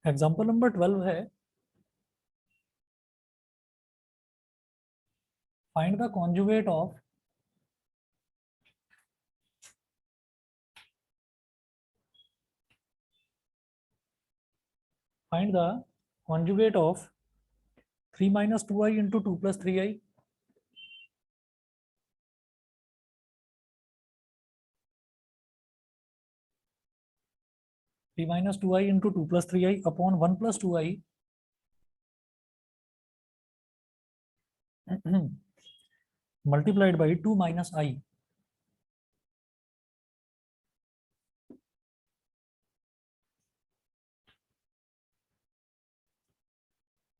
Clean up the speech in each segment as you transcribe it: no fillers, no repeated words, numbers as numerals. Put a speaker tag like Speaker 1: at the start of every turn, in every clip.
Speaker 1: Example number 12 है, find the conjugate of find the conjugate of 3 minus 2i into 2 plus 3i. 3 minus 2i into 2 plus 3i upon 1 plus 2i multiplied by 2 minus I.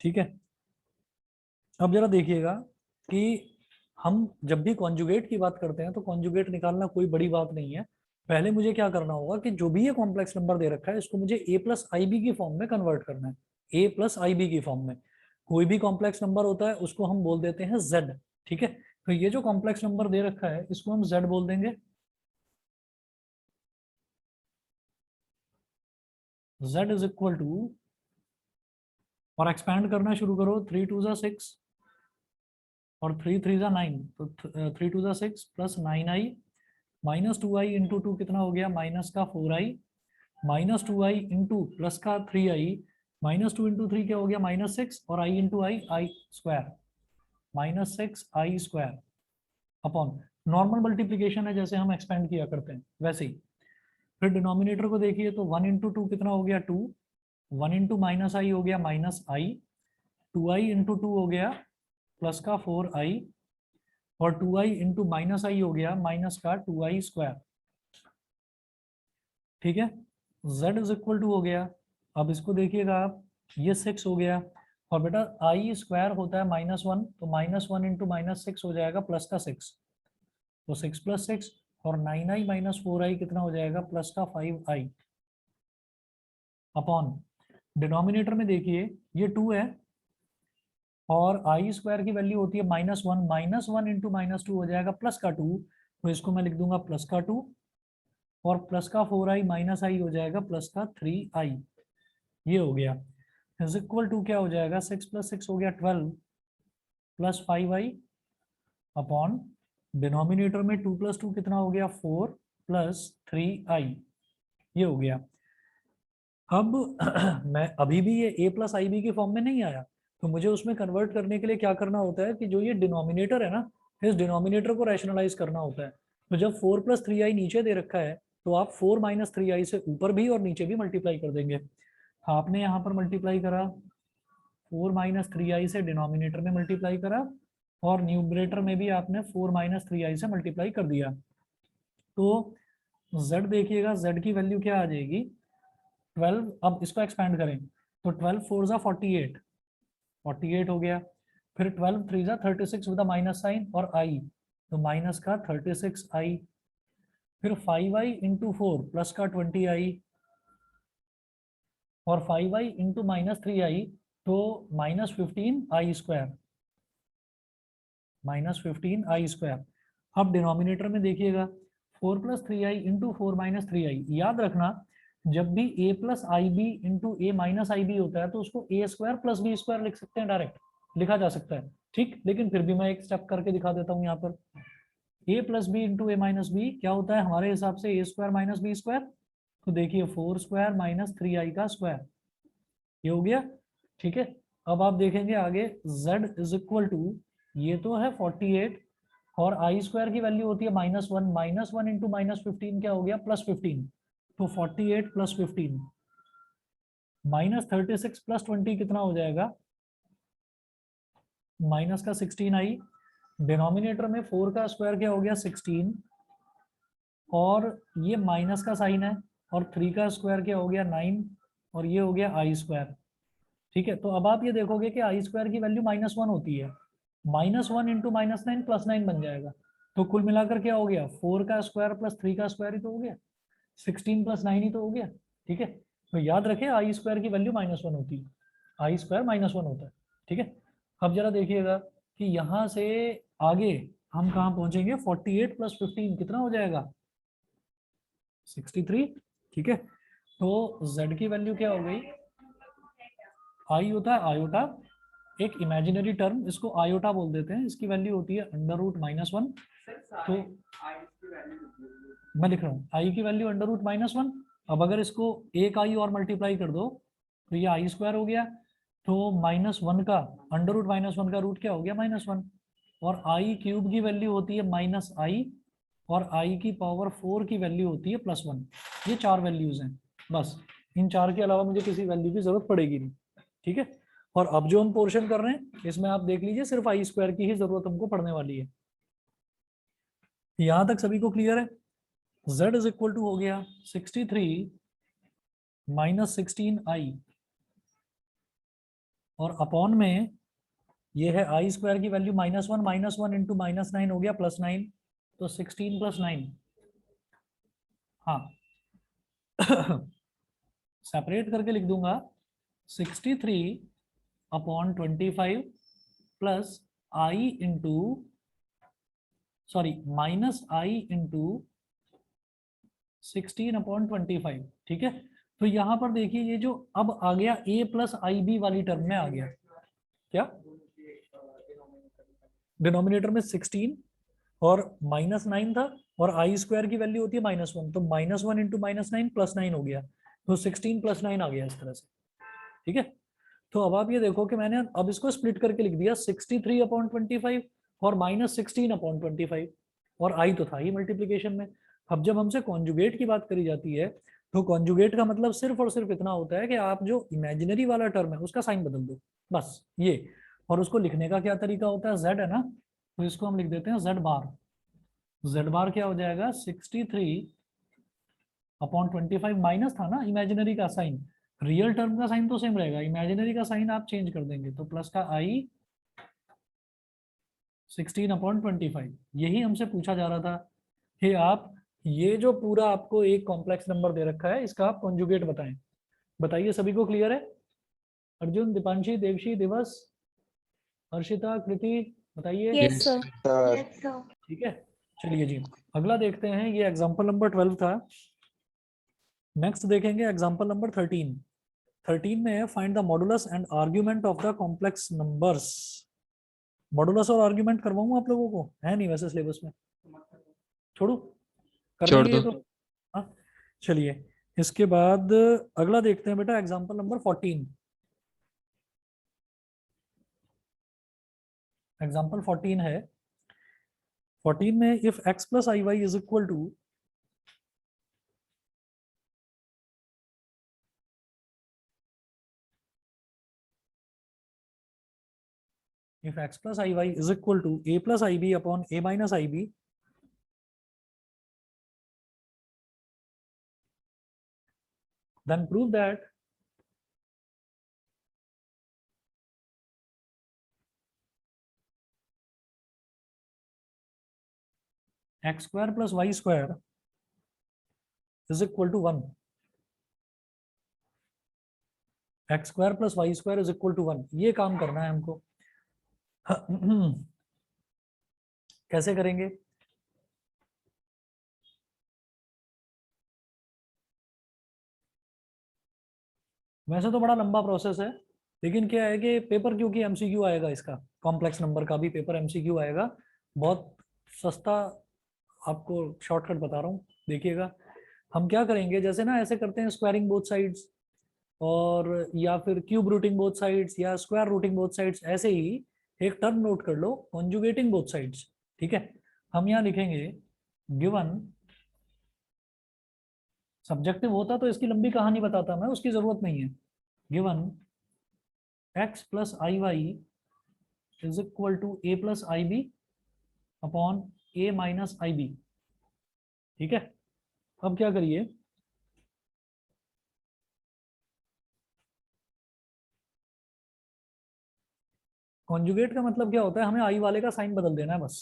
Speaker 1: ठीक है, अब जरा देखिएगा कि हम जब भी कॉन्जुगेट की बात करते हैं तो कॉन्जुगेट निकालना कोई बड़ी बात नहीं है। पहले मुझे क्या करना होगा कि जो भी ये कॉम्प्लेक्स नंबर दे रखा है इसको मुझे a प्लस आई बी की फॉर्म में कन्वर्ट करना है। a प्लस आई बी की फॉर्म में कोई भी कॉम्प्लेक्स नंबर होता है उसको हम बोल देते हैं z। ठीक है, तो ये जो कॉम्प्लेक्स नंबर दे रखा है इसको हम z बोल देंगे। z इज इक्वल टू, और एक्सपैंड करना शुरू करो, 3 2 जा 6 और 3 3 जा 9, तो 3 2 जा 6 plus 9i minus 2i into 2 कितना हो गया, माइनस का 4i minus 2i into plus का 3i माइनस 2 इंटू 3 क्या हो गया, माइनस 6 और i into I square minus 6i square upon normal multiplication है जैसे हम एक्सपेंड किया करते हैं वैसे ही। फिर डिनोमिनेटर को देखिए तो 1 इंटू 2 कितना हो गया 2, 1 इंटू माइनस आई हो गया माइनस आई, 2i इंटू 2 हो गया प्लस का 4i और 2i इंटू माइनस आई हो गया माइनस का 2i स्क्वायर। ठीक है, z इज इक्वल टू हो गया, अब इसको देखिएगा आप, ये 6 हो गया और बेटा आई स्क्वायर होता है -1, तो -1 इंटू -6 हो जाएगा प्लस का 6, तो 6 प्लस 6 और 9i माइनस 4i कितना हो जाएगा, प्लस का 5i अपॉन डिनोमिनेटर में देखिए ये 2 है और आई स्क्वायर की वैल्यू होती है -1, -1 इंटू -2 हो जाएगा प्लस का 2, तो इसको मैं लिख दूंगा प्लस का 2 और प्लस का 4i माइनस आई हो जाएगा प्लस का 3i। ये हो गया इज इक्वल टू क्या हो जाएगा, 6 प्लस 6 हो गया 12 प्लस 5i अपॉन डिनोमिनेटर में 2 प्लस 2 कितना हो गया 4 प्लस 3i। ये हो गया। अब मैं अभी भी ये a प्लस आई बी की फॉर्म में नहीं आया, तो मुझे उसमें कन्वर्ट करने के लिए क्या करना होता है कि जो ये डिनोमिनेटर है ना, इस डिनोमिनेटर को रैशनलाइज करना होता है। तो जब 4 प्लस 3i नीचे दे रखा है तो आप 4 माइनस 3i से ऊपर भी और नीचे भी मल्टीप्लाई कर देंगे। आपने यहाँ पर मल्टीप्लाई करा 4 माइनस 3i से डिनोमिनेटर में मल्टीप्लाई करा और न्यूमरेटर में भी आपने 4 माइनस 3i से मल्टीप्लाई कर दिया। तो z देखिएगा, z की वैल्यू क्या आ जाएगी 12। अब इसको एक्सपैंड करें तो 12 4 जा 48, 48 हो गया। फिर 12 3 जा 36 विद माइनस साइन और आई, तो माइनस का 36i। फिर 5i इंटू 4 प्लस का 20i और 5i इंटू माइनस 3i, तो minus 15i square, minus 15i square. अब डिनोमिनेटर में देखिएगा 4 plus 3i into 4 minus 3i। याद रखना जब भी a plus I B into A minus I B होता है तो उसको A square plus B square लिख सकते हैं, डायरेक्ट लिखा जा सकता है। ठीक, लेकिन फिर भी मैं एक स्टेप करके दिखा देता हूँ। यहाँ पर a plus B into A minus B क्या होता है हमारे हिसाब से, A square minus B square. तो देखिए 4 स्क्वायर माइनस 3i का स्क्वायर, ये हो गया। ठीक है, अब आप देखेंगे आगे z इज इक्वल टू, ये तो है 48 और आई स्क्वायर की वैल्यू होती है -1, -1 इंटू -15 क्या हो गया, +15, तो 48 प्लस 15 माइनस 36 प्लस 20 कितना हो जाएगा, माइनस का 16i। डिनोमिनेटर में 4 का स्क्वायर क्या हो गया 16 और ये माइनस का साइन है और 3 का स्क्वायर क्या हो गया 9 और ये हो गया आई स्क्वायर। ठीक है, तो अब आप ये देखोगे कि आई स्क्वायर की वैल्यू -1 होती है, -1 इंटू -9 +9 बन जाएगा। तो कुल मिलाकर क्या हो गया, 4 का स्क्वायर प्लस 3 का स्क्वायर ही तो हो गया, 16 प्लस 9 ही तो हो गया। ठीक है, तो याद रखें आई स्क्वायर की वैल्यू -1 होती है, आई स्क्वायर -1 होता है। ठीक है, अब जरा देखिएगा कि यहाँ से आगे हम कहाँ पहुंचेंगे, 48 प्लस 15 कितना हो जाएगा 63। ठीक है, तो z की वैल्यू क्या हो गई आई होता है आयोटा, एक इमेजिनरी टर्म, इसको आयोटा बोल देते हैं, इसकी वैल्यू होती है √-1। तो मैं लिख रहा हूँ आई की वैल्यू √-1। अब अगर इसको एक आई और मल्टीप्लाई कर दो तो ये आई² हो गया। तो -1 का √-1 का रूट क्या हो गया -1। और i³ की वैल्यू होती है -i, और i की पावर 4 की वैल्यू होती है +1। ये 4 वैल्यूज हैं, बस इन 4 के अलावा मुझे किसी वैल्यू की जरूरत पड़ेगी नहीं, ठीक है। और अब जो हम पोर्शन कर रहे हैं इसमें आप देख लीजिए सिर्फ i² की ही जरूरत हमको पड़ने वाली है। यहां तक सभी को क्लियर है? z इज इक्वल टू हो गया 63 - 16i, और अपॉन में ये है i² की वैल्यू -1, -1 इंटू -9 हो गया +9, तो 16 + 9। हाँ सेपरेट करके लिख दूंगा 63/25 plus i into sorry -i into 16/25, ठीक है। तो यहां पर देखिए ये जो अब आ गया a + ib वाली टर्म में आ गया, क्या डिनोमिनेटर में 16 और -9 था, और i² की वैल्यू होती है -1, तो -1 इंटू -9 +9 हो गया, तो 16 + 9 आ गया इस तरह से, ठीक है। तो अब आप ये देखो कि मैंने अब इसको स्प्लिट करके लिख दिया 63/25 और -16/25, और आई तो था ही मल्टीप्लीकेशन में। अब जब हमसे कॉन्जुगेट की बात करी जाती है तो कॉन्जुगेट का मतलब सिर्फ और सिर्फ इतना होता है कि आप जो इमेजिनरी वाला टर्म है उसका साइन बदल दो, बस ये। और उसको लिखने का क्या तरीका होता है, z है ना, तो इसको हम लिख देते हैं z बार। z बार क्या हो जाएगा 63/25, माइनस था ना इमेजिनरी का साइन, रियल टर्म का साइन तो सेम रहेगा, इमेजिनरी का साइन आप चेंज कर देंगे, तो प्लस का i 16/25। यही हमसे पूछा जा रहा था कि आप ये जो पूरा आपको एक कॉम्प्लेक्स नंबर दे रखा है इसका आप कॉन्जुगेट बताएं। बताइए सभी को क्लियर है? अर्जुन, दीपांशी, देवशी, दिवस, हर्षिता, कृति, बताइए।
Speaker 2: Yes sir.
Speaker 1: ठीक है, चलिए जी अगला देखते हैं, ये एग्जांपल नंबर 12 था। नेक्स्ट देखेंगे एग्जांपल नंबर 13। 13 में है find the modulus and argument of the complex numbers. Modulus और आर्ग्यूमेंट करवाऊं आप लोगों को, है नहीं वैसे सिलेबस में, छोड़ू कर
Speaker 2: छोड़
Speaker 1: देंगे ये
Speaker 2: दो।
Speaker 1: तो। हाँ चलिए, इसके बाद अगला देखते हैं बेटा एग्जांपल नंबर 14। एग्जांपल 14 है, 14 में if x + iy is equal to if x + iy is equal to a + ib upon a - ib, then prove that x² + y² is equal to 1। x² + y² is equal to 1, ये काम करना है हमको। कैसे करेंगे? वैसे तो बड़ा लंबा प्रोसेस है, लेकिन क्या है कि पेपर क्योंकि एमसीक्यू आएगा, इसका कॉम्प्लेक्स नंबर का भी पेपर एमसीक्यू आएगा, बहुत सस्ता आपको शॉर्टकट बता रहा हूँ, देखिएगा। हम क्या करेंगे, जैसे ना ऐसे करते हैं स्क्वायरिंग बोथ साइड्स, और या फिर क्यूब रूटिंग बोथ साइड्स, या स्क्वायर रूटिंग बोथ साइड्स, ऐसे ही एक टर्म नोट कर लो कॉन्जुगेटिंग बोथ साइड्स, ठीक है। हम यहाँ लिखेंगे गिवन, सब्जेक्टिव होता तो इसकी लंबी कहानी बताता मैं, उसकी जरूरत नहीं है। Given x + iy is equal to a + ib upon a - ib, ठीक है। अब क्या करिए, कॉन्जुगेट का मतलब क्या होता है, हमें आई वाले का साइन बदल देना है, बस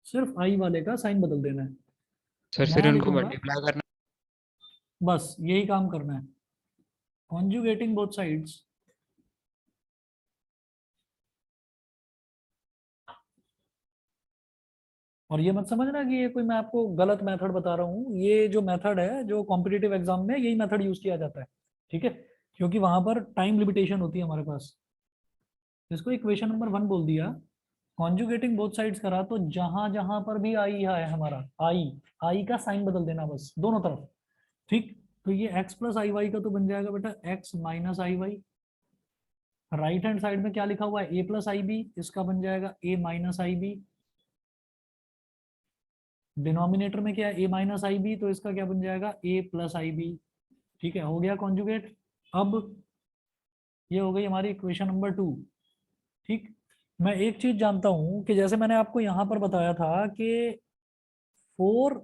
Speaker 1: सिर्फ आई वाले का साइन बदल देना है।
Speaker 2: सर फिर
Speaker 1: यहाँ
Speaker 2: उनको
Speaker 1: लिखूंगा,
Speaker 2: मल्टीप्लाई करना।
Speaker 1: बस यही काम करना है, कॉन्जुगेटिंग बोथ साइड्स और ये मत समझना कि ये कोई मैं आपको गलत मेथड बता रहा हूँ, ये जो मेथड है जो कॉम्पिटिटिव एग्जाम में यही मेथड यूज किया जाता है, ठीक है। क्योंकि वहां पर टाइम लिमिटेशन होती है हमारे पास। इसको इक्वेशन नंबर 1 बोल दिया। कॉन्जुगेटिंग बोथ साइड्स करा तो जहां जहां पर भी आई है हमारा आई, आई का साइन बदल देना बस दोनों तरफ। ठीक, तो ये x प्लस आई वाई का तो बन जाएगा बेटा x minus I Y. Right hand side में क्या लिखा हुआ है a प्लस आई बी, इसका बन जाएगा a minus I B. Denominator में क्या है a माइनस आई बी, तो इसका क्या बन जाएगा a प्लस आई बी। ठीक है, हो गया कॉन्जुगेट। अब ये हो गई हमारी इक्वेशन नंबर 2। ठीक, मैं एक चीज जानता हूं कि जैसे मैंने आपको यहां पर बताया था कि 4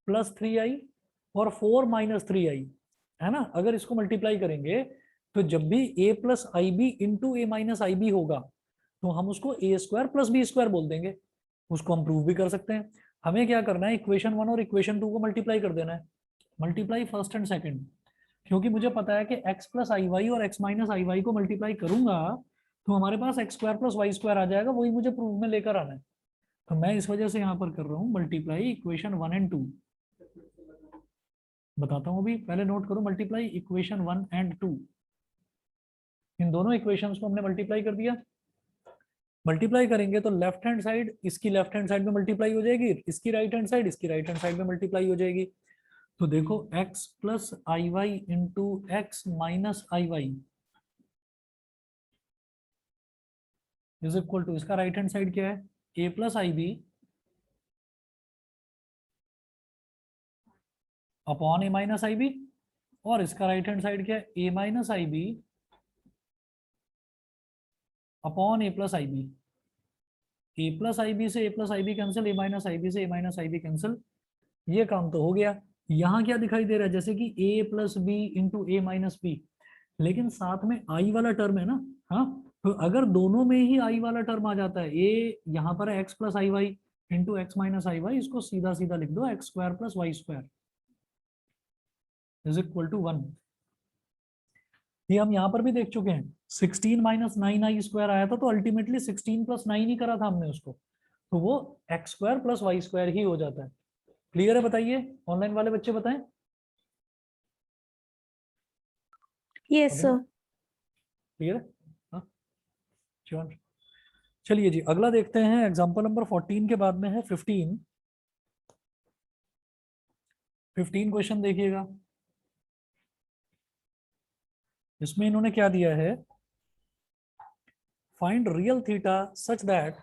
Speaker 1: + 3i और 4 - 3i, है ना, अगर इसको मल्टीप्लाई करेंगे तो जब भी a plus I B into A minus I B होगा तो हम उसको a² + b² बोल देंगे। उसको हम प्रूव भी कर सकते हैं। हमें क्या करना है, इक्वेशन 1 और इक्वेशन 2 को मल्टीप्लाई कर देना है। मल्टीप्लाई फर्स्ट एंड सेकंड, क्योंकि मुझे पता है कि x प्लस आई वाई और x माइनस आई वाई को मल्टीप्लाई करूंगा तो हमारे पास x² + y² आ जाएगा, वही मुझे प्रूफ में लेकर आना है। तो मैं इस वजह से यहाँ पर कर रहा हूँ मल्टीप्लाई इक्वेशन 1 एंड 2। बताता हूँ अभी, पहले नोट करो, मल्टीप्लाई इक्वेशन 1 एंड 2। इन दोनों इक्वेशंस को हमने मल्टीप्लाई कर दिया। मल्टीप्लाई करेंगे तो लेफ्ट हैंड साइड इसकी लेफ्ट हैंड साइड में मल्टीप्लाई हो जाएगी, इसकी राइट हैंड साइड इसकी राइट हैंड साइड में मल्टीप्लाई हो जाएगी। तो देखो x plus I Y into X minus I Y is equal to, इसका राइट हैंड साइड क्या है, a plus I B upon a minus I B, और इसका राइट हैंड साइड क्या है, a minus I B upon a plus I B. A plus I B से ए plus I B cancel, A minus I B से ए minus I B cancel. ये काम तो हो गया। यहाँ क्या दिखाई दे रहा है, जैसे कि a plus B into A minus B, लेकिन साथ में आई वाला टर्म है ना। हाँ, तो अगर दोनों में ही आई वाला टर्म आ जाता है, ए यहाँ पर है x plus I Y into X minus I Y, इसको सीधा सीधा लिख दो x² + y² is equal to 1। ये हम यहाँ पर भी देख चुके हैं, 16 - 9i² आया था, तो अल्टीमेटली 16 + 9 ही करा था हमने उसको, तो वो x² + y² ही हो जाता है। क्लियर है, बताइए ऑनलाइन वाले बच्चे बताएं।
Speaker 2: Yes sir.
Speaker 1: क्लियर है, हाँ श्योर। चलिए जी, अगला देखते हैं, एग्जांपल नंबर 14 के बाद में है 15। 15 क्वेश्चन देखिएगा। इसमें इन्होंने क्या दिया है, find real theta such that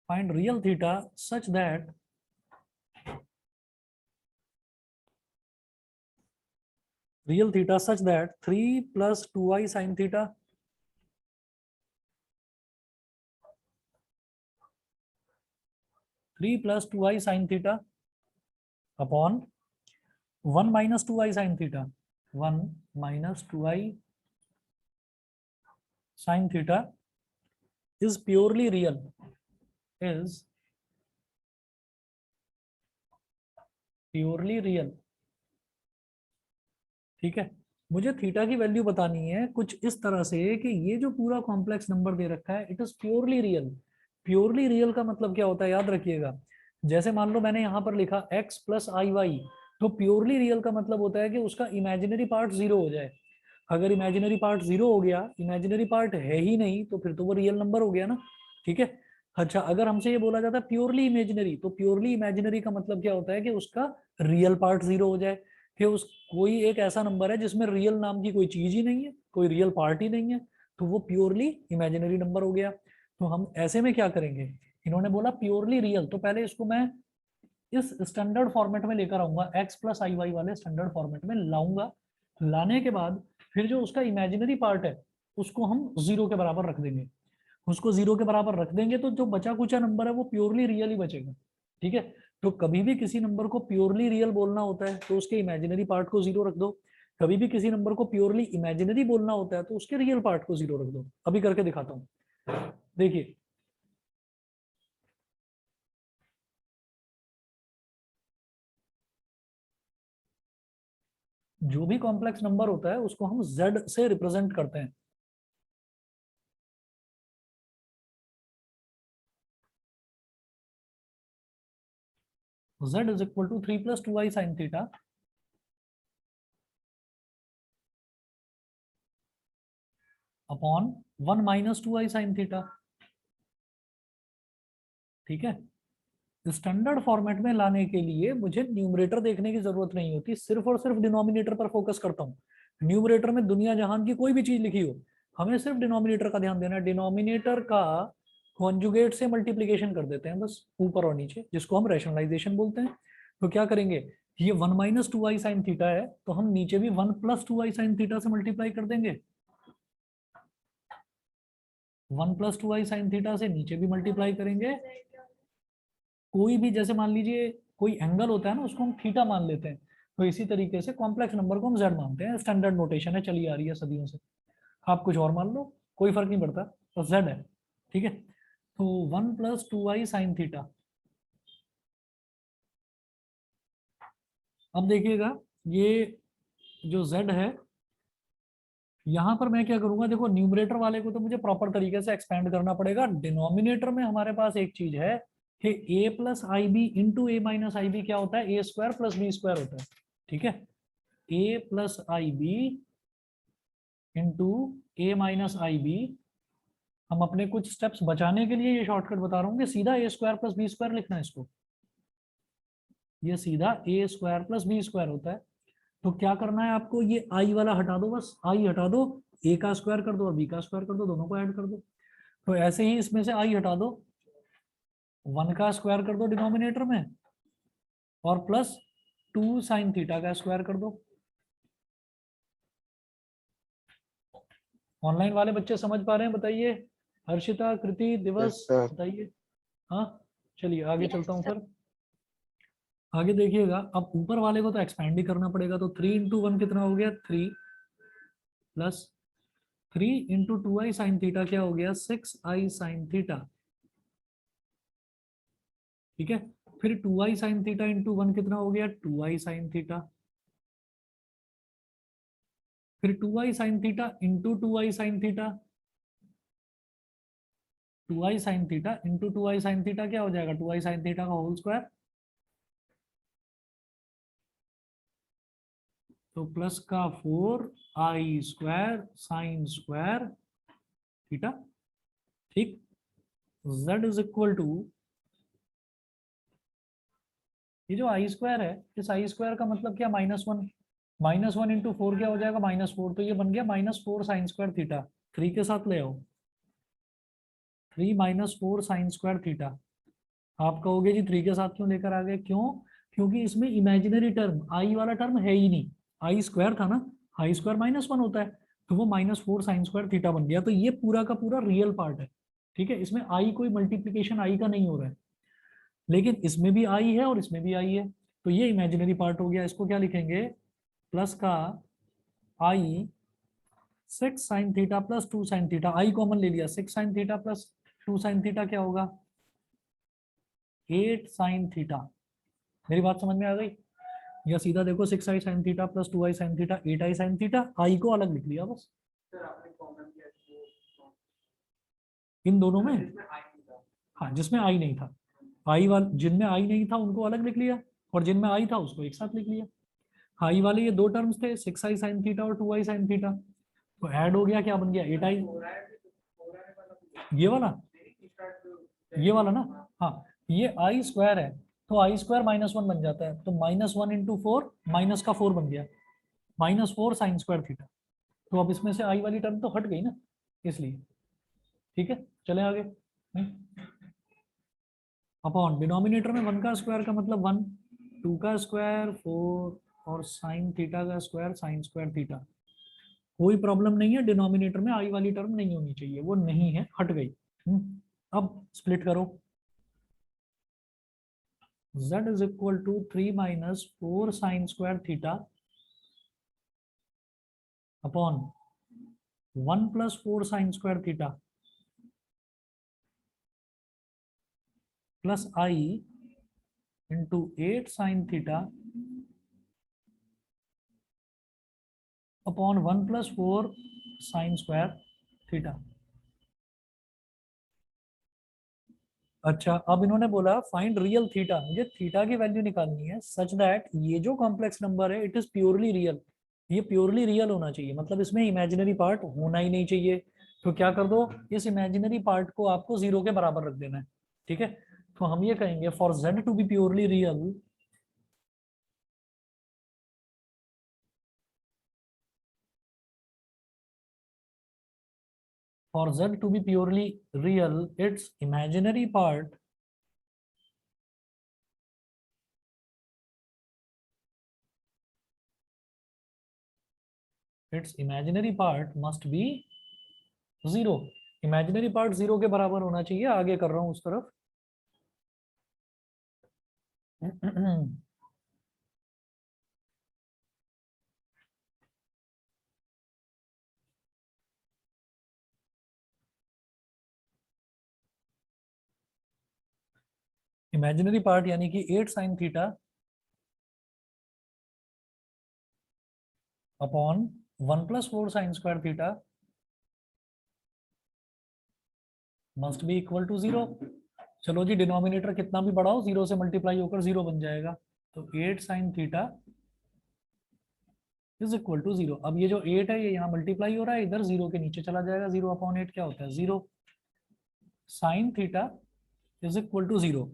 Speaker 1: find real theta such that real theta such that 3 + 2i sin theta 3 + 2i sin theta upon 1 - 2i sin theta 1 - 2i sin theta is purely real, is purely real। ठीक है, मुझे theta की value बतानी है कुछ इस तरह से कि ये जो पूरा कॉम्प्लेक्स नंबर दे रखा है it is purely real. Purely real का मतलब क्या होता है, याद रखिएगा। जैसे मान लो मैंने यहाँ पर लिखा x प्लस आई वाई, तो प्योरली रियल का मतलब होता है कि उसका इमेजिनरी पार्ट 0 हो जाए। अगर इमेजिनरी पार्ट 0 हो गया, इमेजिनरी पार्ट है ही नहीं, तो फिर तो वो रियल नंबर हो गया ना। ठीक है, अच्छा अगर हमसे ये बोला जाता है प्योरली इमेजिनरी, तो प्योरली इमेजिनरी का मतलब क्या होता है कि उसका रियल पार्ट 0 हो जाए, कि उस कोई एक ऐसा नंबर है जिसमें रियल नाम की कोई चीज ही नहीं है, कोई रियल पार्ट ही नहीं है, तो वो प्योरली इमेजिनरी नंबर हो गया। तो हम ऐसे में क्या करेंगे, इन्होंने बोला प्योरली रियल, तो पहले इसको मैं इस स्टैंडर्ड फॉर्मेट में लेकर आऊंगा, x प्लस आई वाई वाले स्टैंडर्ड फॉर्मेट में लाऊंगा। लाने के बाद फिर जो उसका इमेजिनरी पार्ट है उसको हम 0 के बराबर रख देंगे। उसको 0 के बराबर रख देंगे तो जो बचा कुचा नंबर है वो प्योरली रियल ही बचेगा। ठीक है, तो कभी भी किसी नंबर को प्योरली रियल बोलना होता है तो उसके इमेजिनरी पार्ट को 0 रख दो। कभी भी किसी नंबर को प्योरली इमेजिनरी बोलना होता है तो उसके रियल पार्ट को 0 रख दो। अभी करके दिखाता हूँ, देखिए। जो भी कॉम्प्लेक्स नंबर होता है उसको हम z से रिप्रेजेंट करते हैं। z is equal to 3 + 2i sin theta upon 1 - 2i sin theta. ठीक है, स्टैंडर्ड फॉर्मेट में लाने के लिए मुझे न्यूमरेटर देखने की जरूरत नहीं होती, सिर्फ और सिर्फ डिनोमिनेटर पर फोकस करता हूँ। न्यूमरेटर में दुनिया जहान की कोई भी चीज लिखी हो, हमें सिर्फ डिनोमिनेटर का ध्यान देना है। डिनोमिनेटर का कॉन्जुगेट से मल्टीप्लीकेशन कर देते हैं बस, ऊपर और नीचे, जिसको हम रैशनलाइजेशन बोलते हैं। तो क्या करेंगे, ये 1 - 2i sin थीटा है, तो हम नीचे भी 1 + 2i sin थीटा से मल्टीप्लाई कर देंगे। 1 + 2i sin थीटा से नीचे भी मल्टीप्लाई करेंगे। कोई भी, जैसे मान लीजिए कोई एंगल होता है ना, उसको हम थीटा मान लेते हैं, तो इसी तरीके से कॉम्प्लेक्स नंबर को हम जेड मानते हैं। स्टैंडर्ड नोटेशन है, चली आ रही है सदियों से। आप कुछ और मान लो, कोई फर्क नहीं पड़ता, तो जेड है। ठीक है, तो 1 + 2i sin थीटा। अब देखिएगा, ये जो z है, यहां पर मैं क्या करूंगा, देखो न्यूमरेटर वाले को तो मुझे प्रॉपर तरीके से एक्सपेंड करना पड़ेगा। डिनोमिनेटर में हमारे पास एक चीज है कि a + ib into a - ib क्या होता है, a² + b² होता है। ठीक है, a + ib into a - ib। हम अपने कुछ स्टेप्स बचाने के लिए ये शॉर्टकट बता रहा हूँ कि सीधा a² + b² लिखना है इसको। ये सीधा a² + b² होता है। तो क्या करना है आपको, ये आई वाला हटा दो, बस आई हटा दो, a का स्क्वायर कर दो और b का स्क्वायर कर दो, दोनों को ऐड कर दो। तो ऐसे ही इसमें से आई हटा दो, 1 का स्क्वायर कर दो डिनोमिनेटर में, और प्लस 2 sin थीटा का स्क्वायर कर दो। ऑनलाइन वाले बच्चे समझ पा रहे हैं, बताइए। हर्षिता, कृति, दिवस,
Speaker 3: सर।
Speaker 1: बताइए। हाँ, चलिए आगे
Speaker 2: Yes,
Speaker 1: चलता हूँ
Speaker 2: sir.
Speaker 1: फिर। आगे देखिएगा, अब ऊपर वाले को तो एक्सपेंड ही करना पड़ेगा। तो 3 × 1 कितना हो गया, 3 प्लस 3 × 2i sin थीटा क्या हो गया, 6i sin थीटा। ठीक है, फिर 2i sin थीटा इंटू 1 कितना हो गया, 2i sin थीटा। फिर 2i sin theta into 2i sin theta, 2i sin theta into 2i sin theta क्या हो जाएगा, 2i sin थीटा का होल स्क्वायर। तो प्लस का 4i² sin स्क्वायर थीटा। ठीक, z इज इक्वल टू, ये जो i² है, इस i² का मतलब क्या, -1। -1 इंटू 4 क्या हो जाएगा, -4। तो ये बन गया -4 sin स्क्वायर थीटा। 3 के साथ ले आओ, 3 - 4 sin स्क्वायर थीटा। आप कहोगे जी 3 के साथ क्यों लेकर आ गए, क्यों, क्योंकि इसमें इमेजिनरी टर्म आई वाला टर्म है ही नहीं। i² था ना, i² -1 होता है, तो वो -4 sin स्क्वायर थीटा बन गया। तो ये पूरा का पूरा रियल पार्ट है। ठीक है, इसमें आई कोई मल्टीप्लीकेशन आई का नहीं हो रहा है, लेकिन इसमें भी आई है और इसमें भी आई है, तो ये इमेजिनरी पार्ट हो गया। इसको क्या लिखेंगे, प्लस का i 6 sin theta plus 2 sin theta. I common ले लिया, 6 sin theta plus 2 sin theta क्या होगा, 8 sin थीटा। मेरी बात समझ में आ गई, या सीधा देखो 6i sin theta plus 2i sin theta, 8i sin theta, i को अलग लिख लिया बस इन दोनों में। हाँ, जिसमें आई नहीं था, आई वाले जिनमें आई नहीं था उनको अलग लिख लिया, और जिनमें आई था उसको एक साथ लिख लिया। आई वाले ये दो टर्म्स थे, 6i sin थीटा और 2i sin थीटा, तो ऐड हो गया, क्या बन गया, 8i। ये वाला ना, हाँ, ये i² है, तो i² -1 बन जाता है, तो -1 इंटू 4, -4 बन गया, -4 sin स्क्वायर थीटा। तो अब इसमें से आई वाली टर्म तो हट गई ना, इसलिए। ठीक है, चले आगे। अपॉन डिनोमिनेटर में 1 का स्क्वायर का मतलब 1, 2 का स्क्वायर 4, और साइन थीटा का स्क्वायर साइन स्क्वायर थीटा। कोई प्रॉब्लम नहीं है, डिनोमिनेटर में आई वाली टर्म नहीं होनी चाहिए, वो नहीं है, हट गई। अब स्प्लिट करो, z is equal to 3 - 4 sine square theta upon 1 + 4 sine square theta plus I into 8 sine theta upon 1 + 4 sine square theta. अच्छा, अब इन्होंने बोला फाइंड रियल थीटा, मुझे थीटा की वैल्यू निकालनी है सच दैट ये जो कॉम्प्लेक्स नंबर है इट इज प्योरली रियल, ये प्योरली रियल होना चाहिए, मतलब इसमें इमेजिनरी पार्ट होना ही नहीं चाहिए। तो क्या कर दो, इस इमेजिनरी पार्ट को आपको जीरो के बराबर रख देना है। ठीक है, तो हम ये कहेंगे for Z to be purely real, for z to be purely real, its imaginary part must be zero. Imaginary part zero के बराबर होना चाहिए, आगे कर रहा हूं उस तरफ। इमेजिनरी पार्ट यानी कि 8 sine theta upon 1 plus 4 sine square theta must be equal to zero. चलो जी, डिनोमिनेटर कितना भी बढ़ाओ जीरो से मल्टीप्लाई होकर जीरो बन जाएगा। तो 8 sine theta is equal to zero. अब ये जो 8 है ये यहाँ मल्टीप्लाई हो रहा है, इधर जीरो के नीचे चला जाएगा, जीरो अपॉन 8 क्या होता है, zero. Sine theta is equal to zero.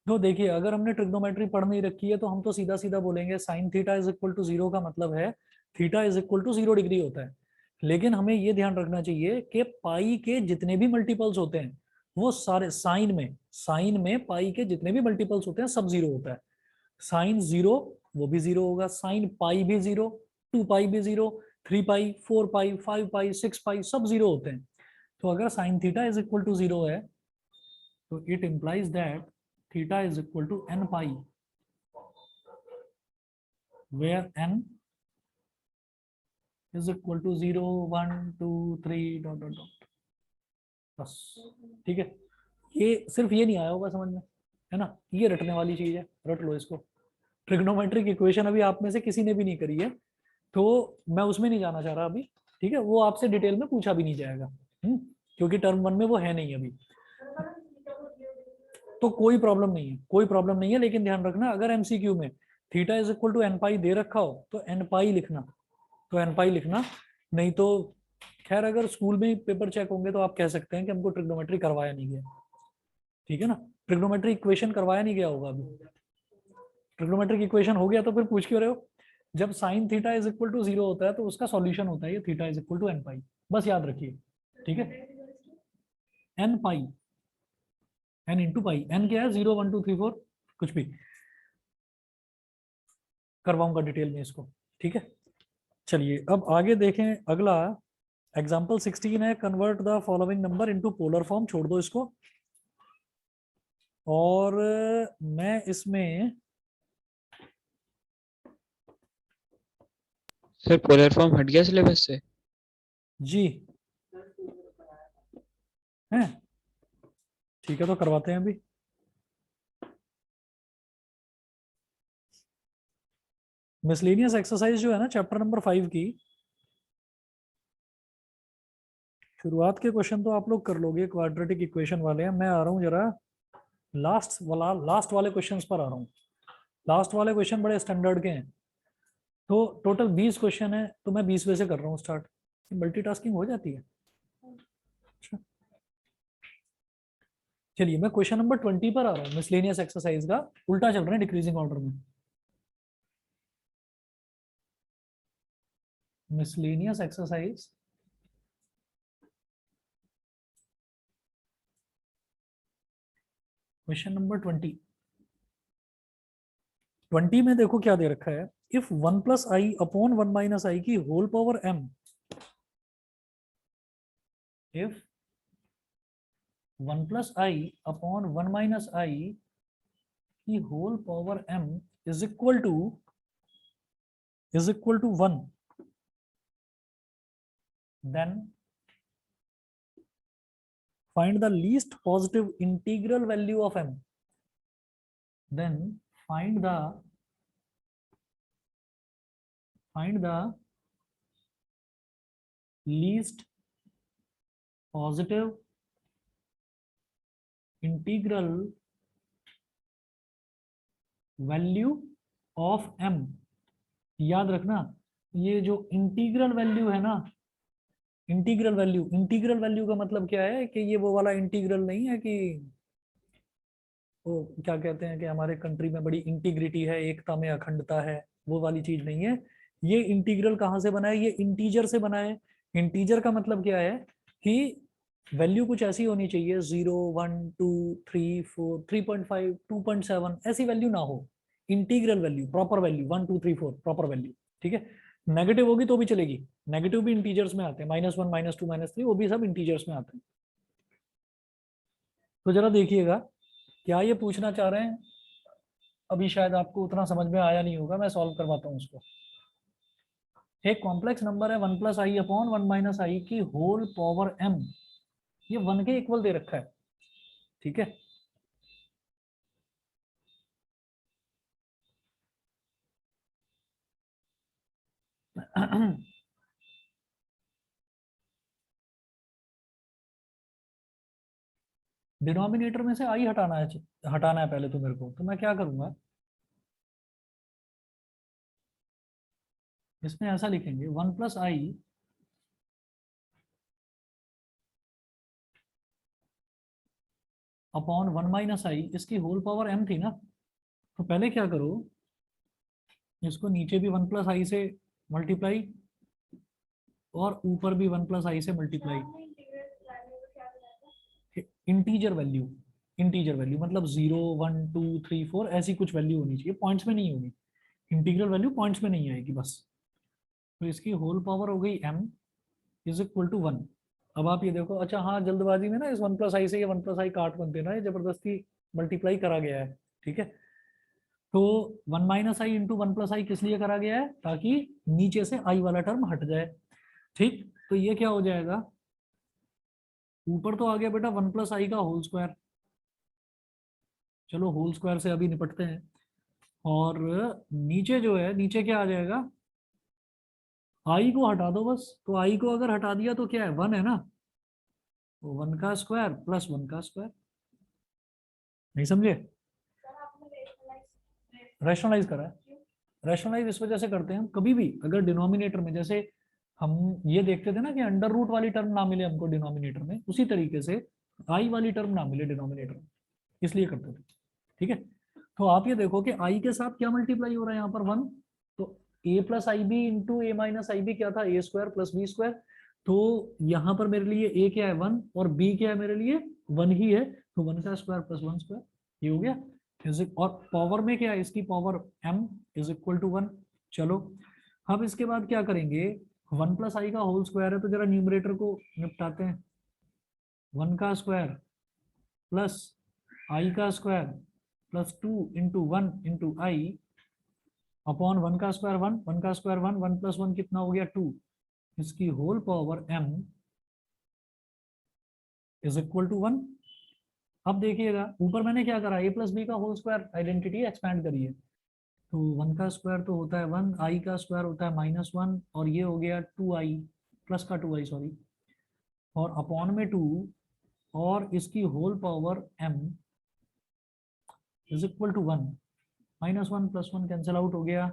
Speaker 1: तो देखिए, अगर हमने ट्रिग्नोमेट्री पढ़ नहीं रखी है तो हम तो सीधा सीधा बोलेंगे sine theta is equal to zero का मतलब है theta is equal to 0 degree होता है। लेकिन हमें ये ध्यान रखना चाहिए कि पाई के जितने भी मल्टीपल्स होते हैं वो सारे साइन में पाई के जितने भी मल्टीपल्स होते हैं सब जीरो होता है। साइन जीरो वो भी जीरो होगा, साइन पाई भी जीरो, 2 पाई भी जीरो, 3 पाई, 4 पाई, 5 पाई, 6 पाई सब जीरो होते हैं। तो अगर sine theta is equal to zero है तो it implies that theta is equal to n pi, where n is equal to 0 1 2 3 dot dot dot. बस, ठीक है। ये सिर्फ ये नहीं आया होगा समझ में, है ना, ये रटने वाली चीज है, रट लो इसको। ट्रिग्नोमेट्रिक इक्वेशन अभी आप में से किसी ने भी नहीं करी है, तो मैं उसमें नहीं जाना चाह रहा अभी। ठीक है, वो आपसे डिटेल में पूछा भी नहीं जाएगा, क्योंकि टर्म वन में वो है नहीं अभी। तो कोई प्रॉब्लम नहीं है, कोई प्रॉब्लम नहीं है, लेकिन ध्यान रखना अगर एमसीक्यू में theta is equal to n pi दे रखा हो तो एन पाई लिखना, तो एन पाई लिखना। नहीं तो खैर अगर स्कूल में ही पेपर चेक होंगे तो आप कह सकते हैं कि हमको ट्रिग्नोमेट्री करवाया नहीं गया। ठीक है ना, ट्रिग्नोमेट्री इक्वेशन करवाया नहीं गया होगा अभी। ट्रिग्नोमेट्रिक इक्वेशन हो गया तो फिर पूछ क्यों रहे हो। जब sine theta is equal to zero होता है तो उसका सॉल्यूशन होता है ये theta is equal to n pi, बस याद रखिए। ठीक है, n pi, n into pi, n क्या है 0 1 2 3 4 कुछ भी, करवाऊंगा डिटेल में इसको। ठीक है, चलिए अब आगे देखें। अगला एग्जाम्पल 16 है, convert the following number into polar form, छोड़ दो इसको। और मैं इसमें
Speaker 3: सर पोलर फॉर्म हट गया सिलेबस से?
Speaker 1: जी हैं, ठीक है तो करवाते हैं अभी। मिसलेनियस एक्सरसाइज जो है ना चैप्टर नंबर 5 की, शुरुआत के क्वेश्चन तो आप लोग कर लोगे, क्वाड्रेटिक इक्वेशन वाले हैं। मैं आ रहा हूँ जरा लास्ट वाले क्वेश्चंस पर आ रहा हूँ। लास्ट वाले क्वेश्चन बड़े स्टैंडर्ड के हैं। तो टोटल 20 क्वेश्चन है, तो मैं 20वें से कर रहा हूँ स्टार्ट। मल्टीटास्किंग हो जाती है। अच्छा, चलिए मैं क्वेश्चन नंबर 20 पर आ रहा हूँ। मिसलेनियस एक्सरसाइज का उल्टा चल रहा है डिक्रीजिंग ऑर्डर में। मिसलेनियस एक्सरसाइज क्वेश्चन नंबर 20 में देखो क्या दे रखा है। If 1 plus i upon 1 minus i की whole power m, if 1 plus i upon 1 minus i की whole power m is equal to 1, then find the least positive integral value of m, then find the least positive integral value of m, याद रखना ये जो integral value है ना, integral value का मतलब क्या है कि ये वो वाला इंटीग्रल नहीं है कि वो क्या कहते हैं कि हमारे कंट्री में बड़ी इंटीग्रिटी है, एकता में अखंडता है, वो वाली चीज नहीं है। ये इंटीग्रल कहाँ से बना है, ये इंटीजर से बना है। इंटीजर का मतलब क्या है कि वैल्यू कुछ ऐसी होनी चाहिए 0 1 2 3 4 3.5 2.7 ऐसी वैल्यू ना हो। Integral value proper value 1 2 3 4 proper value, ठीक है। नेगेटिव होगी तो भी चलेगी, नेगेटिव भी इंटीजर्स में आते हैं, -1 -2 -3 वो भी सब इंटीजर्स में आते हैं। तो जरा देखिएगा क्या ये पूछना चाह रहे हैं। अभी शायद आपको उतना समझ में आया नहीं होगा, मैं सॉल्व करवाता हूँ उसको। एक कॉम्प्लेक्स नंबर है 1 + i अपॉन 1 - i की होल पावर m, ये 1 के इक्वल दे रखा है, ठीक है। डिनोमिनेटर में से i हटाना है पहले तो मेरे को, तो मैं क्या करूंगा, इसमें ऐसा लिखेंगे 1 + i अपॉन 1 - i, इसकी होल पावर m थी ना। तो पहले क्या करो, इसको नीचे भी 1 + i से मल्टीप्लाई और ऊपर भी 1 + i से मल्टीप्लाई। इंटीजर वैल्यू मतलब 0 1 2 3 4 ऐसी कुछ वैल्यू होनी चाहिए, पॉइंट्स में नहीं होगी। इंटीग्रल वैल्यू पॉइंट्स में नहीं आएगी बस। तो इसकी होल पावर हो गई m इज इक्वल टू 1। अब आप ये देखो, अच्छा हाँ जल्दबाजी में ना इस 1 + i से ये 1 + i काट मत देना, ये जबरदस्ती मल्टीप्लाई करा गया है, ठीक है। तो 1 - i इंटू 1 + i किस लिए करा गया है, ताकि नीचे से i वाला टर्म हट जाए, ठीक। तो ये क्या हो जाएगा, ऊपर तो आ गया बेटा 1 + i का होल स्क्वायर, चलो होल स्क्वायर से अभी निपटते हैं। और नीचे जो है, नीचे क्या आ जाएगा, i को हटा दो बस। तो i को अगर हटा दिया तो क्या है, 1 है ना, तो 1 का स्क्वायर प्लस 1 का स्क्वायर। नहीं समझे, रैशनलाइज करा है। रैशनलाइज इस वजह से करते हैं हम, कभी भी अगर डिनोमिनेटर में, जैसे हम ये देखते थे ना कि अंडर रूट वाली टर्म ना मिले हमको डिनोमिनेटर में, उसी तरीके से आई वाली टर्म ना मिले डिनोमिनेटर में, इसलिए करते थे, ठीक है। तो आप ये देखो कि आई के साथ क्या मल्टीप्लाई हो रहा है यहाँ पर 1, तो a + ib into a - ib क्या था, a² + b²। तो यहाँ पर मेरे लिए a क्या है 1 और b क्या है मेरे लिए 1 ही है, तो 1 का स्क्वायर प्लस 1², ये हो गया। और पावर में क्या है, इसकी power m is equal to 1। चलो अब इसके बाद क्या करेंगे, 1 + i का होल स्क्वायर है, तो जरा न्यूमरेटर को निपटाते हैं। 1 का स्क्वायर प्लस i का square plus 2 into 1 into i upon 1 का स्क्वायर 1, 1 का स्क्वायर 1, 1 + 1 कितना हो गया 2, इसकी whole power m is equal to 1। अब देखिएगा ऊपर मैंने क्या करा, a + b का होल स्क्वायर आइडेंटिटी एक्सपैंड करिए। तो 1 का स्क्वायर तो होता है 1, i का स्क्वायर होता है -1 और ये हो गया 2i प्लस का 2i सॉरी, और अपॉन में 2 और इसकी whole power m is equal to 1। -1 + 1 cancel out हो गया,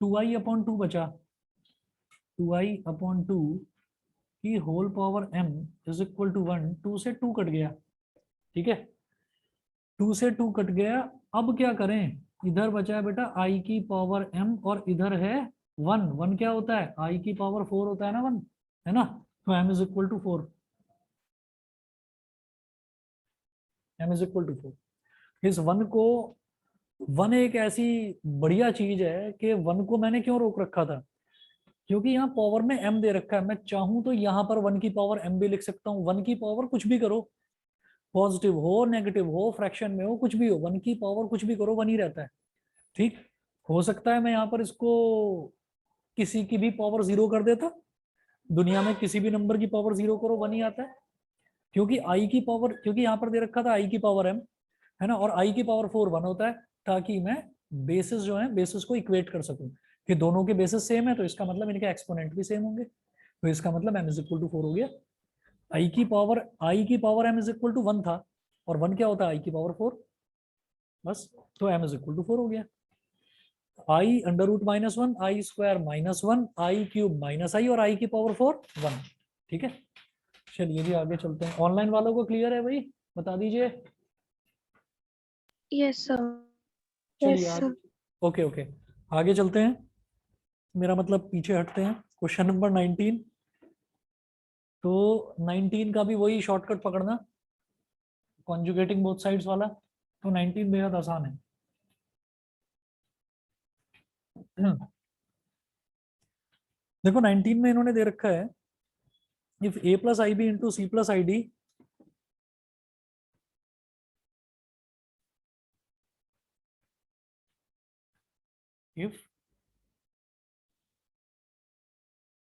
Speaker 1: 2i अपॉन 2 बचा, 2i अपॉन 2 की whole power m is equal to 1। 2 से 2 कट गया, ठीक है, 2 से 2 कट गया। अब क्या करें, इधर बचा है बेटा i की पावर m और इधर है 1। 1 क्या होता है, i की पावर 4 होता है ना 1, है ना। तो m is equal to 4, m is equal to 4। इस 1 को, 1 एक ऐसी बढ़िया चीज है कि 1 को मैंने क्यों रोक रखा था, क्योंकि यहाँ पावर में m दे रखा है। मैं चाहूं तो यहाँ पर 1 की पावर m भी लिख सकता हूँ। 1 की पावर कुछ भी करो, पॉजिटिव हो नेगेटिव हो फ्रैक्शन में हो कुछ भी हो, 1 की पावर कुछ भी करो 1 ही रहता है, ठीक। हो सकता है मैं यहाँ पर इसको किसी की भी पावर 0 कर देता, दुनिया में किसी भी नंबर की पावर 0 करो 1 ही आता है, क्योंकि i की पावर, क्योंकि यहाँ पर दे रखा था i की पावर m, है ना, और i की पावर 4 1 होता है, ताकि मैं बेसिस जो है बेसिस को इक्वेट कर सकूं कि दोनों के बेसिस सेम है, तो इसका मतलब इनके एक्सपोनेंट भी सेम होंगे, तो इसका मतलब m इज इक्वल टू 4 हो गया। i की power m is equal to 1 था, और 1 क्या होता है, i की पावर 4, बस। तो m इज इक्वल टू 4 हो गया। i under root minus 1, i square minus 1, i cube minus i, और i की पावर 4 1। ठीक है, चलिए जी आगे चलते हैं। ऑनलाइन वालों को क्लियर है भाई, बता दीजिए।
Speaker 2: Yes, sir.
Speaker 1: चलिए
Speaker 2: Yes,
Speaker 1: आगे,
Speaker 2: sir.
Speaker 1: ओके ओके, आगे चलते हैं। मेरा मतलब पीछे हटते हैं। Question number 19। तो 19 का भी वही शॉर्टकट पकड़ना, कॉन्जुगेटिंग बोथ साइड्स वाला। तो 19 बेहद आसान है। देखो 19 में इन्होंने दे रखा है, if a plus I B into C plus I D, if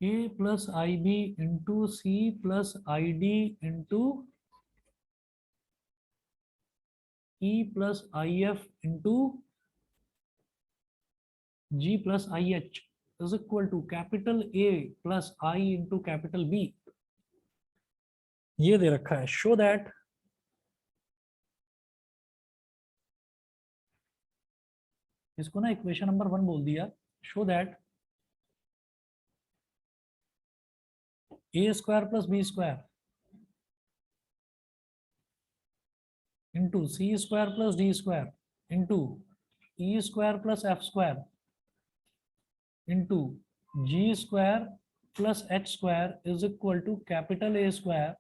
Speaker 1: a plus I B into C plus I D into e plus I F into g plus I H is equal to capital A plus I into capital B, ये दे रखा है। Show that इसको ना equation number 1 बोल दिया। Show that a square plus B square into C square plus D square into E square plus F square into G square plus H square is equal to capital A square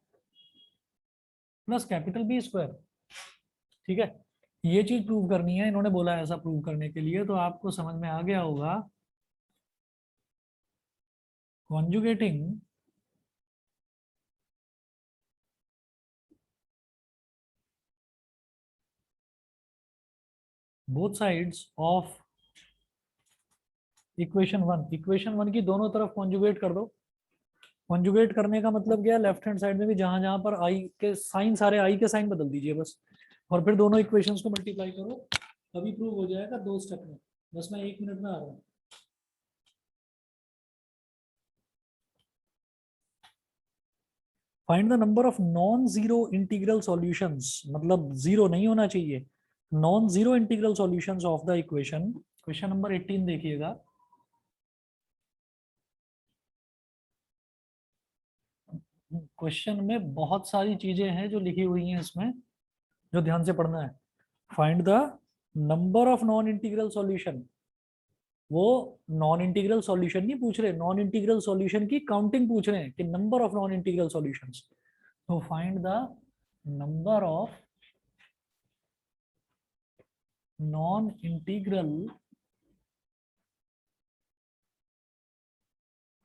Speaker 1: plus capital B square. ठीक है, ये चीज prove करनी है, इन्होंने बोला है ऐसा प्रूव करने के लिए, तो आपको समझ में आ गया होगा। Conjugating both sides of equation one की दोनों तरफ कॉन्जुगेट कर दो। कॉन्जुगेट करने का मतलब क्या है, लेफ्ट हैंड साइड में भी जहां जहां पर आई के साइन, सारे आई के साइन बदल दीजिए बस, और फिर दोनों इक्वेशंस को मल्टीप्लाई करो, तभी प्रूव हो जाएगा 2 स्टेप में। बस मैं 1 मिनट में आ रहा हूँ। Find the number of non zero integral solutions, मतलब जीरो नहीं होना चाहिए, non zero integral solutions of the equation. Question number 18 देखिएगा। क्वेश्चन में बहुत सारी चीजें हैं जो लिखी हुई हैं इसमें, जो ध्यान से पढ़ना है। Find the number of non integral solution. वो नॉन इंटीग्रल सॉल्यूशन नहीं पूछ रहे, नॉन इंटीग्रल सॉल्यूशन की काउंटिंग पूछ रहे हैं कि number of non integral solutions. तो find the number of non integral,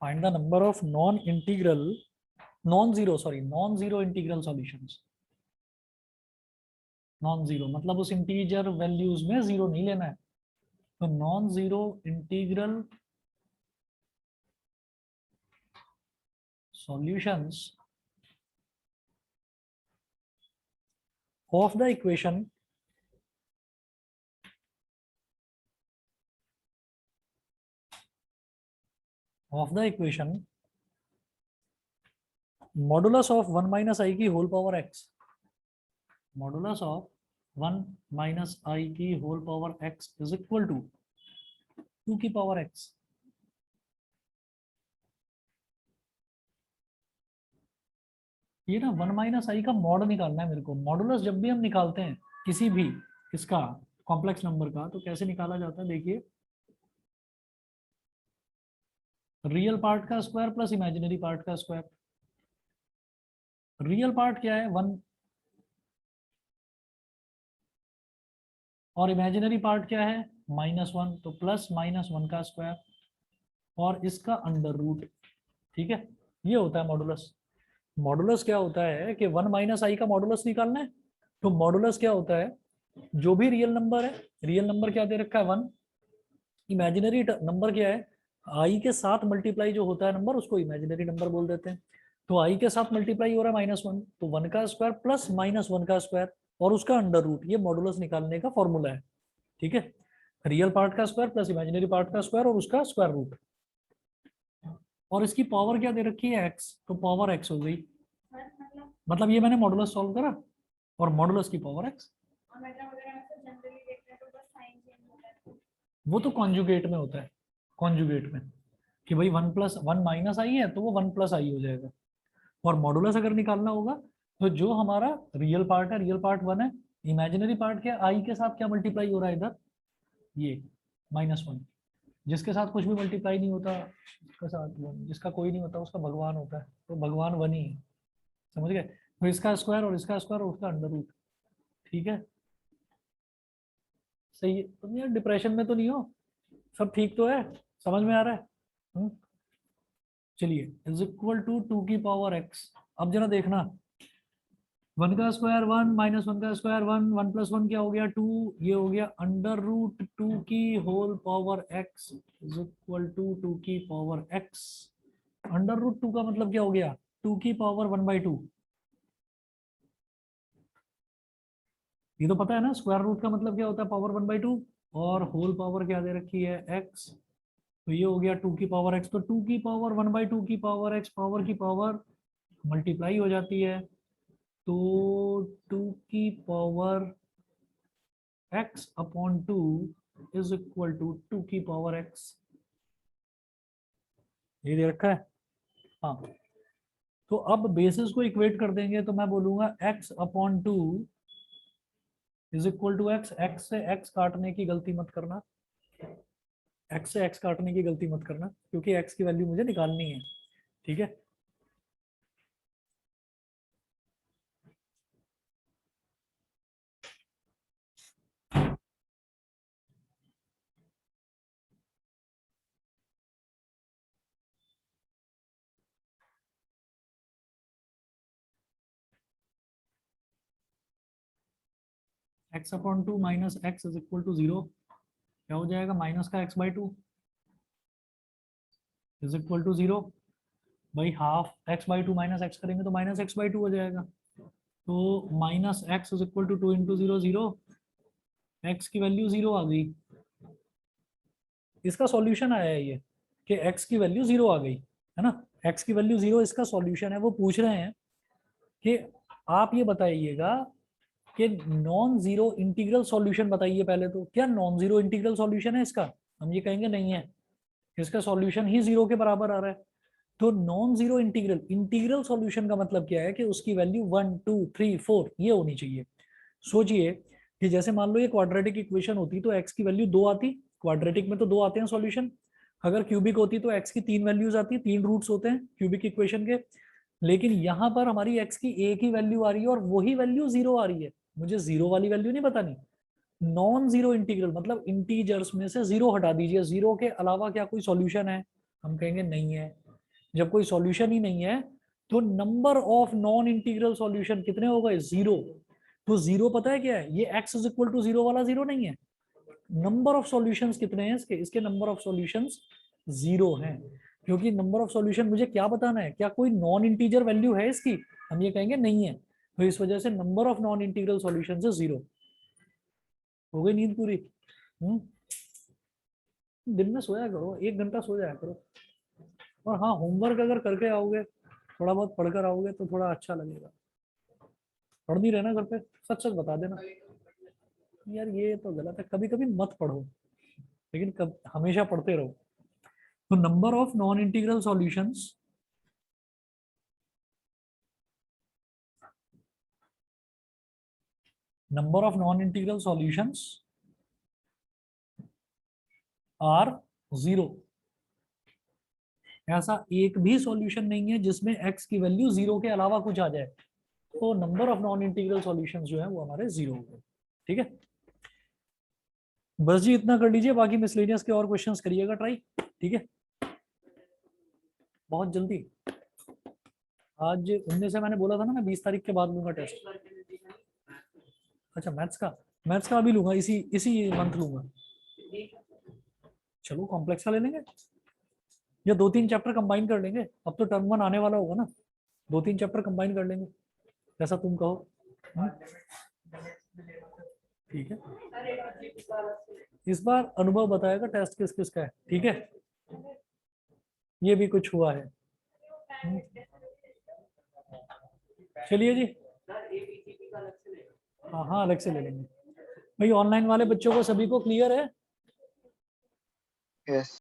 Speaker 1: find the number of non integral, non zero integral solutions. Non zero मतलब उस इंटीजर वैल्यूज में जीरो नहीं लेना है। तो non zero integral solutions of the equation modulus of 1 minus i की whole power x, modulus of 1 minus i की whole power x is equal to 2 की पावर एक्स। ये ना 1 माइनस आई का मॉड निकालना है मेरे को। मॉडुलस जब भी हम निकालते हैं किसी भी इसका कॉम्प्लेक्स नंबर का, तो कैसे निकाला जाता है देखिए, रियल पार्ट का स्क्वायर प्लस इमेजिनरी पार्ट का स्क्वायर। रियल पार्ट क्या है 1, और इमेजिनरी पार्ट क्या है -1, तो प्लस -1 का स्क्वायर और इसका अंडर रूट। ठीक है, ये होता है मॉडुलस। मॉडुलस क्या होता है कि 1 माइनस आई का मॉडुलस निकालना है। तो मॉडुलस क्या होता है, जो भी रियल नंबर है, रियल नंबर क्या दे रखा है 1, इमेजिनरी नंबर क्या है, आई के साथ मल्टीप्लाई जो होता है नंबर, उसको इमेजिनरी नंबर बोल देते हैं। तो आई के साथ मल्टीप्लाई हो रहा है -1, तो 1 का स्क्वायर प्लस -1 का स्क्वायर और उसका अंडर रूट, ये मॉडुलस निकालने का फॉर्मूला है। ठीक है, रियल पार्ट का स्क्वायर प्लस इमेजिनरी पार्ट का स्क्वायर और उसका स्क्वायर रूट, और इसकी पावर क्या दे रखी है x, तो पावर x हो गई। मतलब ये मैंने मॉडुलस सॉल्व करा, और मॉडुलस की पावर x, वो तो कॉन्जुगेट में होता है, कॉन्जुगेट में कि भाई 1 प्लस 1 माइनस आई है तो वो 1 प्लस आई हो जाएगा। और मॉडुलस अगर निकालना होगा तो जो हमारा रियल पार्ट है, रियल पार्ट 1 है, इमेजिनरी पार्ट क्या, आई के साथ क्या मल्टीप्लाई हो रहा है इधर, ये -1, जिसके साथ कुछ भी मल्टीप्लाई नहीं होता उसके साथ 1, जिसका कोई नहीं होता उसका भगवान होता है, तो भगवान 1 ही है, समझ गए। तो इसका स्क्वायर और इसका स्क्वायर और उसका अंडर रूट, ठीक है, सही है। तुम यार डिप्रेशन में तो नहीं हो, सब ठीक तो है, समझ में आ रहा है। चलिए इज इक्वल टू 2 की पावर x। अब जरा देखना, 1 का स्क्वायर 1, -1 का स्क्वायर 1, 1 प्लस 1 क्या हो गया 2, ये हो गया अंडर रूट 2 की whole power x is equal to 2 की पावर x। अंडर रूट 2 का मतलब क्या हो गया, 2 की पावर 1/2। ये तो पता है ना, स्क्वायर रूट का मतलब क्या होता है, पावर 1/2, और होल पावर क्या दे रखी है x, तो ये हो गया 2 की पावर x। तो 2 की पावर 1/2 की पावर x, पावर की पावर मल्टीप्लाई हो जाती है, तो 2 की power x upon 2 is equal to 2 की पावर x, ये दे रखा है। हाँ, तो अब बेसिस को इक्वेट कर देंगे तो मैं बोलूंगा x upon 2 is equal to x। x से x काटने की गलती मत करना, x से x काटने की गलती मत करना, क्योंकि x की वैल्यू मुझे निकालनी है, ठीक है। x upon 2 minus x is equal to 0, क्या हो जाएगा, माइनस का x/2 इज इक्वल टू 0। भाई हाफ x/2 माइनस x करेंगे तो माइनस x/2 हो जाएगा, तो minus x is equal to 2 into 0 0, x की वैल्यू 0 आ गई। इसका सॉल्यूशन आया है ये कि x की वैल्यू 0 आ गई, है ना, x की वैल्यू 0 इसका सॉल्यूशन है। वो पूछ रहे हैं कि आप ये बताइएगा कि नॉन जीरो इंटीग्रल सॉल्यूशन बताइए पहले, तो क्या नॉन जीरो इंटीग्रल सॉल्यूशन है इसका, हम ये कहेंगे नहीं है, इसका सॉल्यूशन ही 0 के बराबर आ रहा है। तो non zero integral, integral solution का मतलब क्या है कि उसकी वैल्यू 1 2 3 4 ये होनी चाहिए। सोचिए कि जैसे मान लो ये क्वाड्रेटिक इक्वेशन होती तो x की वैल्यू 2 आती, क्वाड्रेटिक में तो 2 आते हैं सॉल्यूशन। अगर क्यूबिक होती तो x की 3 वैल्यूज आती, 3 रूट्स होते हैं क्यूबिक इक्वेशन के। लेकिन यहाँ पर हमारी x की एक ही वैल्यू आ रही है और वही वैल्यू 0 आ रही है, मुझे 0 वाली वैल्यू नहीं बतानी। नॉन जीरो इंटीग्रल मतलब इंटीजर्स में से 0 हटा दीजिए, 0 के अलावा क्या कोई सॉल्यूशन है, हम कहेंगे नहीं है। जब कोई सॉल्यूशन ही नहीं है तो number of non integral solution कितने हो गए, 0। तो 0 पता है क्या है, ये x इज इक्वल टू 0 वाला 0 नहीं है। नंबर ऑफ सॉल्यूशंस कितने हैं इसके, इसके नंबर ऑफ सॉल्यूशंस 0 हैं, क्योंकि नंबर ऑफ सॉल्यूशन मुझे क्या बताना है, क्या कोई नॉन इंटीजर वैल्यू है इसकी, हम ये कहेंगे नहीं है। तो इस वजह से number of non integral solutions is 0। हो गई नींद पूरी। दिन में सोया करो, 1 घंटा सो जाया करो। और हाँ, होमवर्क अगर करके आओगे, थोड़ा बहुत पढ़कर आओगे तो थोड़ा अच्छा लगेगा। पढ़ नहीं रहना घर पे, सच सच बता देना यार ये तो गलत है, कभी कभी मत पढ़ो, लेकिन हमेशा पढ़ते रहो। तो number of non integral solutions number of non integral solutions are 0। ऐसा एक भी सॉल्यूशन नहीं है जिसमें x की वैल्यू 0 के अलावा कुछ आ जाए, तो number of non integral solutions जो है वो हमारे 0 हो गए, ठीक है। बस जी इतना कर लीजिए, बाकी मिसलेनियस के और क्वेश्चंस करिएगा ट्राई, ठीक है। बहुत जल्दी, आज 19 से मैंने बोला था ना, मैं 20 तारीख के बाद लूंगा टेस्ट। अच्छा मैथ्स का अभी लूंगा, इसी इसी मंथ लूंगा। चलो कॉम्प्लेक्स का ले लेंगे या 2-3 चैप्टर कंबाइन कर लेंगे, अब तो टर्म 1 आने वाला होगा ना, 2-3 चैप्टर कंबाइन कर लेंगे, जैसा तुम कहो। ठीक है, इस बार अनुभव बताएगा टेस्ट किस किस का है, ठीक है। ये भी कुछ हुआ है। चलिए जी, हाँ हाँ अलग से ले लेंगे भाई। ऑनलाइन वाले बच्चों को सभी को क्लियर है?
Speaker 4: यस